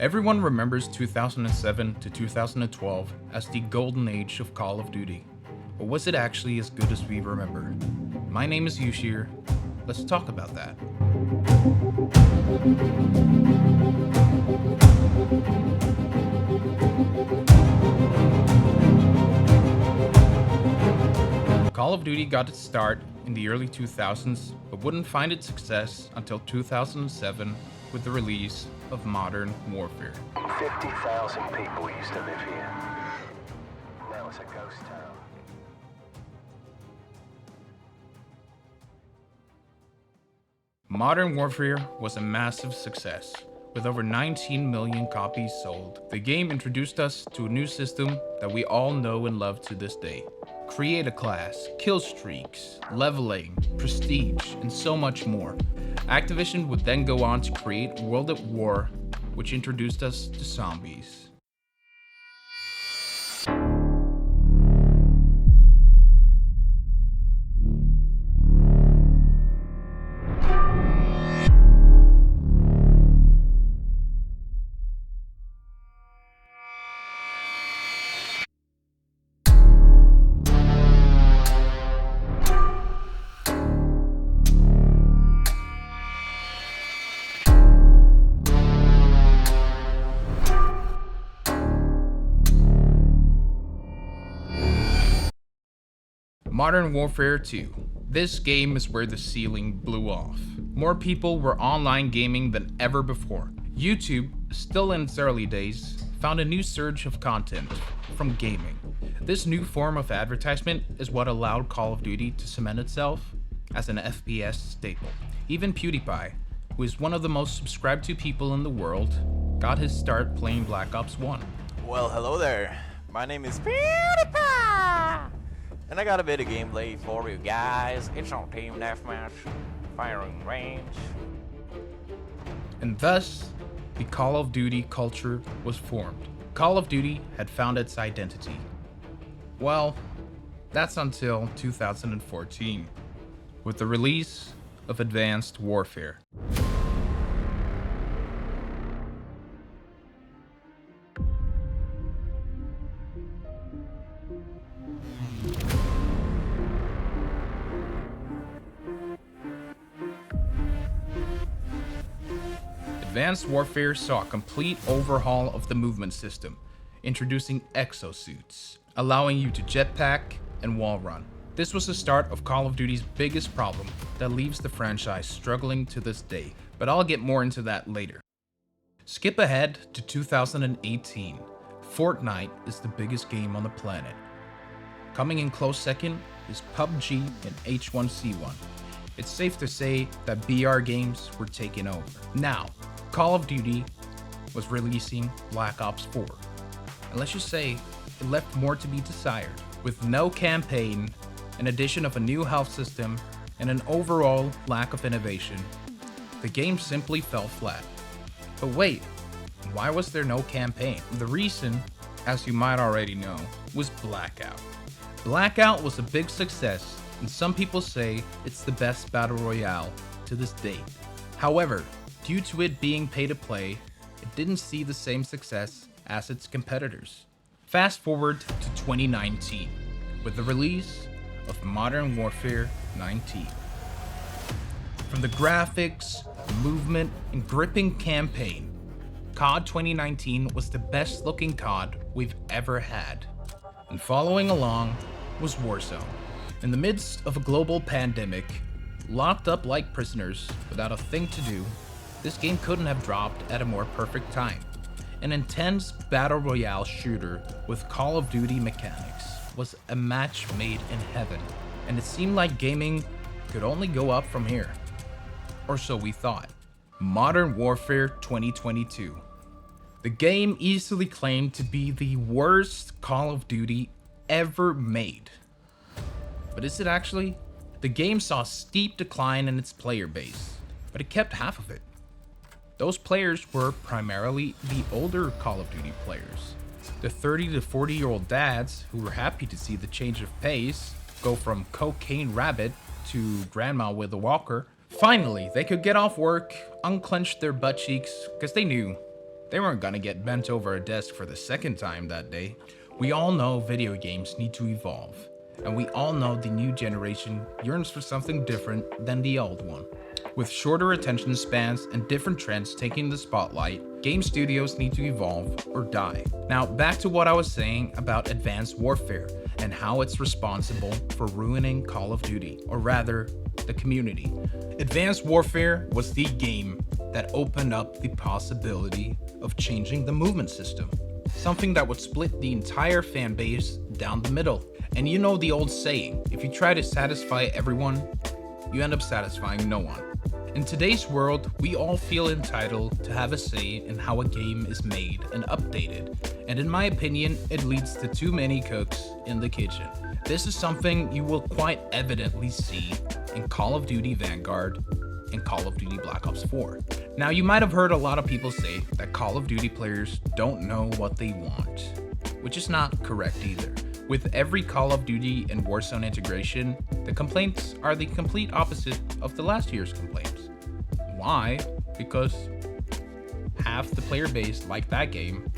Everyone remembers 2007 to 2012 as the golden age of Call of Duty. But was it actually as good as we remember? My name is Yushir. Let's talk about that. Call of Duty got its start in the early 2000s, but wouldn't find its success until 2007 with the release of Modern Warfare. 50,000 people used to live here. Now it's a ghost town. Modern Warfare was a massive success. With over 19 million copies sold, the game introduced us to a new system that we all know and love to this day. Create a class, kill streaks, leveling, prestige, and so much more. Activision would then go on to create World at War, which introduced us to zombies. Modern Warfare 2. This game is where the ceiling blew off. More people were online gaming than ever before. YouTube, still in its early days, found a new surge of content from gaming. This new form of advertisement is what allowed Call of Duty to cement itself as an FPS staple. Even PewDiePie, who is one of the most subscribed to people in the world, got his start playing Black Ops 1. Well, hello there. My name is PewDiePie, and I got a bit of gameplay for you guys. It's on Team Deathmatch, firing range. And thus, the Call of Duty culture was formed. Call of Duty had found its identity. Well, that's until 2014, with the release of Advanced Warfare. Advanced Warfare saw a complete overhaul of the movement system, introducing exosuits, allowing you to jetpack and wall run. This was the start of Call of Duty's biggest problem that leaves the franchise struggling to this day, but I'll get more into that later. Skip ahead to 2018. Fortnite is the biggest game on the planet. Coming in close second is PUBG and H1Z1. It's safe to say that BR games were taking over. Now, Call of Duty was releasing Black Ops 4. And let's just say it left more to be desired. With no campaign, an addition of a new health system, and an overall lack of innovation, the game simply fell flat. But wait, why was there no campaign? The reason, as you might already know, was Blackout. Blackout was a big success, and some people say it's the best battle royale to this date. However, due to it being pay to play, it didn't see the same success as its competitors. Fast forward to 2019, with the release of Modern Warfare 19. From the graphics, movement, and gripping campaign, COD 2019 was the best looking COD we've ever had. And following along was Warzone. In the midst of a global pandemic, locked up like prisoners without a thing to do, this game couldn't have dropped at a more perfect time. An intense battle royale shooter with Call of Duty mechanics was a match made in heaven, and it seemed like gaming could only go up from here. Or so we thought. Modern Warfare 2022. The game easily claimed to be the worst Call of Duty ever made. But is it actually? The game saw a steep decline in its player base, but it kept half of it. Those players were primarily the older Call of Duty players, the 30 to 40-year-old dads who were happy to see the change of pace go from cocaine rabbit to grandma with a walker. Finally, they could get off work, unclench their butt cheeks, because they knew They weren't gonna get bent over a desk for the second time that day. We all know video games need to evolve, and we all know the new generation yearns for something different than the old one. With shorter attention spans and different trends taking the spotlight, game studios need to evolve or die. Now, back to what I was saying about Advanced Warfare and how it's responsible for ruining Call of Duty, or rather, the community. Advanced Warfare was the game that opened up the possibility of changing the movement system, something that would split the entire fan base down the middle. And you know the old saying, if you try to satisfy everyone, you end up satisfying no one. In today's world, we all feel entitled to have a say in how a game is made and updated, and in my opinion, it leads to too many cooks in the kitchen. This is something you will quite evidently see in Call of Duty Vanguard and Call of Duty Black Ops 4. Now, you might have heard a lot of people say that Call of Duty players don't know what they want, which is not correct either. With every Call of Duty and Warzone integration, the complaints are the complete opposite of the last year's complaints. Why? Because half the player base liked that game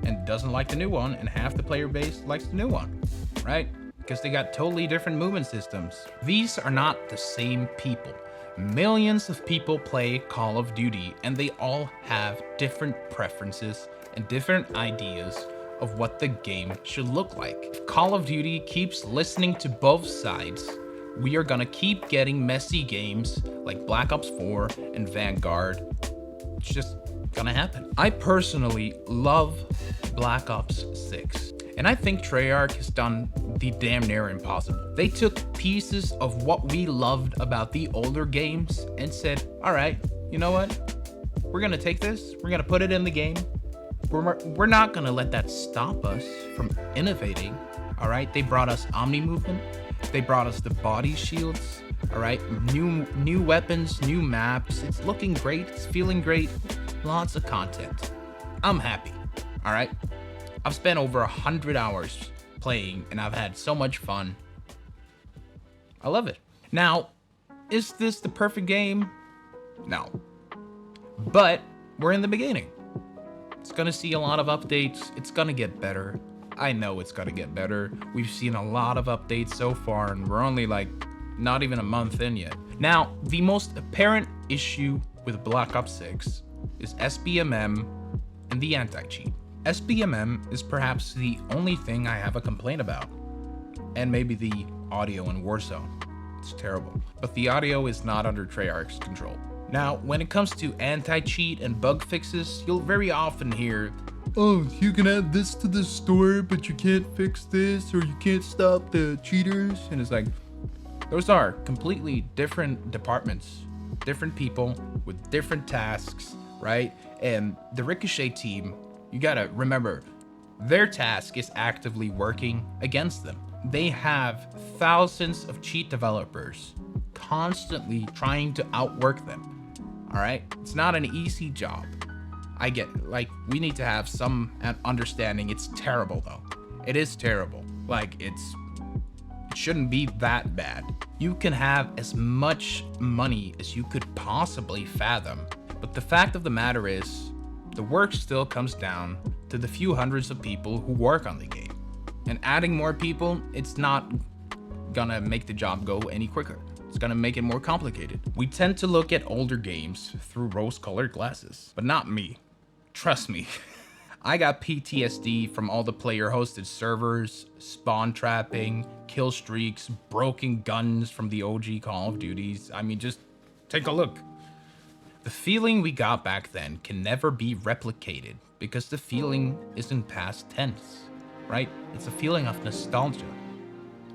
and doesn't like the new one, and half the player base likes the new one, right? Because they got totally different movement systems. These are not the same people. Millions of people play Call of Duty, and they all have different preferences and different ideas of what the game should look like. If Call of Duty keeps listening to both sides, we are gonna keep getting messy games like Black Ops 4 and Vanguard. It's just gonna happen. I personally love Black Ops 6, and I think Treyarch has done the damn near impossible. They took pieces of what we loved about the older games and said, all right, you know what? We're gonna take this, we're gonna put it in the game. We're not gonna let that stop us from innovating, all right? They brought us Omni movement. They brought us the body shields, all right? New weapons, new maps. It's looking great. It's feeling great. Lots of content. I'm happy, all right? I've spent over 100 hours playing, and I've had so much fun. I love it. Now, is this the perfect game? No. But we're in the beginning. It's gonna see a lot of updates. It's gonna get better. I know it's gonna get better. We've seen a lot of updates so far, and we're only like not even a month in yet. Now, the most apparent issue with Black Ops 6 is SBMM and the anti-cheat. SBMM is perhaps the only thing I have a complaint about, and maybe the audio in Warzone. It's terrible, but the audio is not under Treyarch's control. Now, when it comes to anti-cheat and bug fixes, you'll very often hear, oh, you can add this to the store, but you can't fix this, or you can't stop the cheaters. And it's like, those are completely different departments, different people with different tasks, right? And the Ricochet team, you gotta remember, their task is actively working against them. They have thousands of cheat developers constantly trying to outwork them. All right, it's not an easy job. I get it. Like, we need to have some understanding. It's terrible though. It is terrible. Like, it shouldn't be that bad. You can have as much money as you could possibly fathom, but the fact of the matter is, the work still comes down to the few hundreds of people who work on the game. And adding more people, it's not gonna make the job go any quicker. It's gonna make it more complicated. We tend to look at older games through rose-colored glasses, but not me. Trust me. I got PTSD from all the player-hosted servers, spawn trapping, kill streaks, broken guns from the OG Call of Duties. I mean, just take a look. The feeling we got back then can never be replicated because the feeling isn't past tense, right? It's a feeling of nostalgia.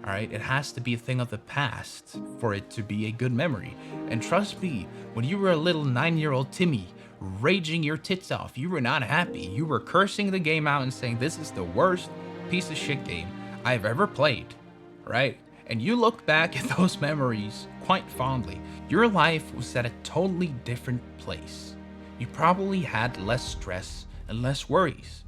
All right, it has to be a thing of the past for it to be a good memory. And trust me, when you were a little 9-year-old Timmy raging your tits off, you were not happy. You were cursing the game out and saying, this is the worst piece of shit game I've ever played, right? And you look back at those memories quite fondly. Your life was at a totally different place. You probably had less stress and less worries.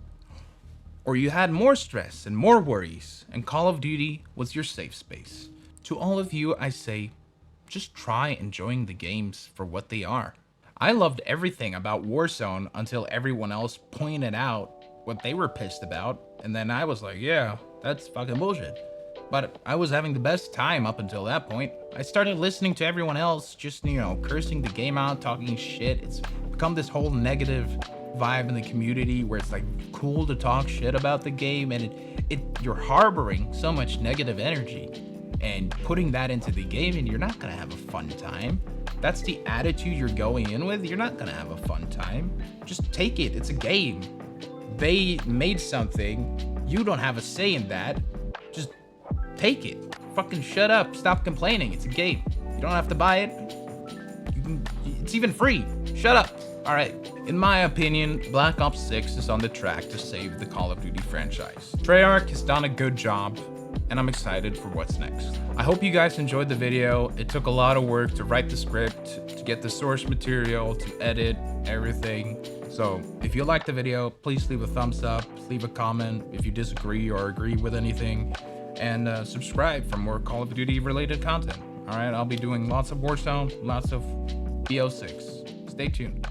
Or you had more stress and more worries, and Call of Duty was your safe space. To all of you, I say, just try enjoying the games for what they are. I loved everything about Warzone until everyone else pointed out what they were pissed about, and then I was like, yeah, that's fucking bullshit. But I was having the best time up until that point. I started listening to everyone else just, cursing the game out, talking shit. It's become this whole negative vibe in the community where it's like cool to talk shit about the game, and you're harboring so much negative energy and putting that into the game, and you're not gonna have a fun time. That's the attitude you're going in with. You're not gonna have a fun time. Just take it. It's a game. They made something. You don't have a say in that. Just take it. Fucking shut up. Stop complaining. It's a game. You don't have to buy it. It's even free. Shut up. All right. In my opinion, Black Ops 6 is on the track to save the Call of Duty franchise. Treyarch has done a good job, and I'm excited for what's next. I hope you guys enjoyed the video. It took a lot of work to write the script, to get the source material, to edit everything. So if you liked the video, please leave a thumbs up, leave a comment if you disagree or agree with anything, and subscribe for more Call of Duty related content. All right, I'll be doing lots of Warzone, lots of BO6. Stay tuned.